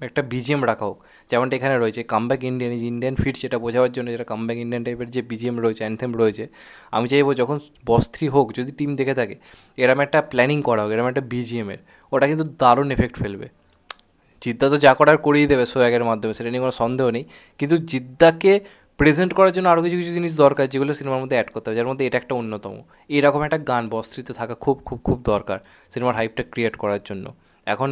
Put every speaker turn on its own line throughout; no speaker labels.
একটা বিজিএম রাখা হোক, যেমনটা এখানে রয়েছে comeback Indian, is Indian fit, সেটা বোঝাবার জন্য যেটা কামব্যাক ইন্ডিয়ান টাইপের যে বিজিএম রয়েছে, অ্যানথেম রয়েছে, আমি চাইবো যখন বস 3 হোক, যদি টিম দেখে থাকে, এরম একটা প্ল্যানিং করা হোক, এরম একটা বিজিএমের, ওটা কিন্তু দারুণ এফেক্ট ফেলবে। জিদ্দা তো যা করার করেই দেবে সোয়াগের মাধ্যমে, সেটা নিয়ে কোনো সন্দেহ নেই, কিন্তু জিদ্দাকে প্রেজেন্ট করার জন্য আরও কিছু কিছু জিনিস দরকার, যেগুলো সিনেমার মধ্যে অ্যাড করতে হবে, যার মধ্যে এটা একটা অন্যতম। এইরকম একটা গান বস 3-তে থাকা খুব খুব খুব দরকার সিনেমার হাইপটা ক্রিয়েট করার জন্য। এখন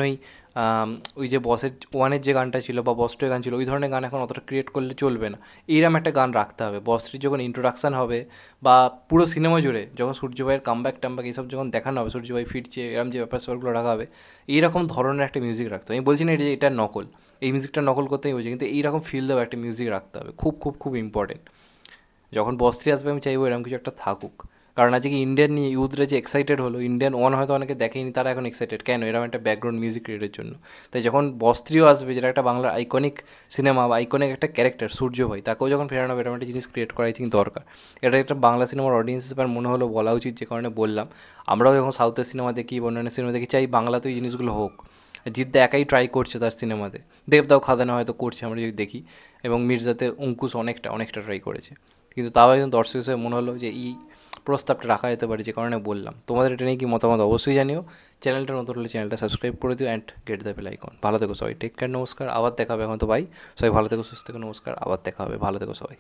ওই যে বসের 1-এর যে গানটা ছিল বা বস 2-এর গান ছিল, ওই ধরনের গান এখন অতটা ক্রিয়েট করলে চলবে না। এইরকম একটা গান রাখতে হবে বস 3 যখন ইন্ট্রোডাকশান হবে, বা পুরো সিনেমা জুড়ে যখন সূর্যভাইয়ের কামব্যাক টামব্যাক এইসব যখন দেখানো হবে, সূর্যভাই ফিরছে, এরকম যে ব্যাপার স্যাপারগুলো রাখা হবে, এইরকম ধরনের একটা মিউজিক রাখতে হবে। আমি বলছি না এটা নকল, এই মিউজিকটা নকল করতেই বলছি, কিন্তু এইরকম ফিল দেওয়া একটা মিউজিক রাখতে হবে, খুব খুব খুব ইম্পর্টেন্ট। যখন বস 3 আসবে আমি চাইবো এরকম কিছু একটা থাকুক, কারণ আজকে ইন্ডিয়ান নিয়ে ইউথরা যে এক্সাইটেড হলো, ইন্ডিয়ান 1 হয়তো অনেকে দেখেনি, তারা এখন এক্সাইটেড কেন, এরকম একটা ব্যাকগ্রাউন্ড মিউজিক ক্রিয়েটের জন্য। তাই যখন বস 3ও আসবে, যেটা একটা বাংলার আইকনিক সিনেমা বা আইকনিক একটা ক্যারেক্টার সূর্য ভাই, তাকেও যখন ফেরানো হবে, এরকম একটা জিনিস ক্রিয়েট করা আই থিঙ্ক দরকার। এটা একটা বাংলা সিনেমার অডিয়েন্স হিসেবে মনে হলো বলা উচিত, যে কারণে বললাম। আমরাও যখন সাউথের সিনেমা দেখি, অন্যান্য সিনেমা দেখি, চাই বাংলাতেও এই জিনিসগুলো হোক। জিদ্দা একাই ট্রাই করছে তার সিনেমাতে, দেবদাও খাদানা হয়তো করছে আমরা যদি দেখি, এবং মির্জাতে অঙ্কুশ অনেকটা অনেকটা ট্রাই করেছে, কিন্তু তাও একজন দর্শক হিসেবে মনে হলো যে এই প্রস্তাবটা রাখা যেতে পারে, যে কারণে বললাম। তোমাদের এটা নিয়ে কি মতামত অবশ্যই জানিও। চ্যানেলটা নতুন হলে চ্যানেলটা সাবস্ক্রাইব করে দিও and get the bell icon. ভালো থেকো সবাই, টেক কেয়ার, নমস্কার, আবার দেখা হবে। এখন তো বাই, সবাই ভালো থেকো, সুস্থ থেকো, নমস্কার, আবার দেখা হবে, ভালো থেকো সবাই।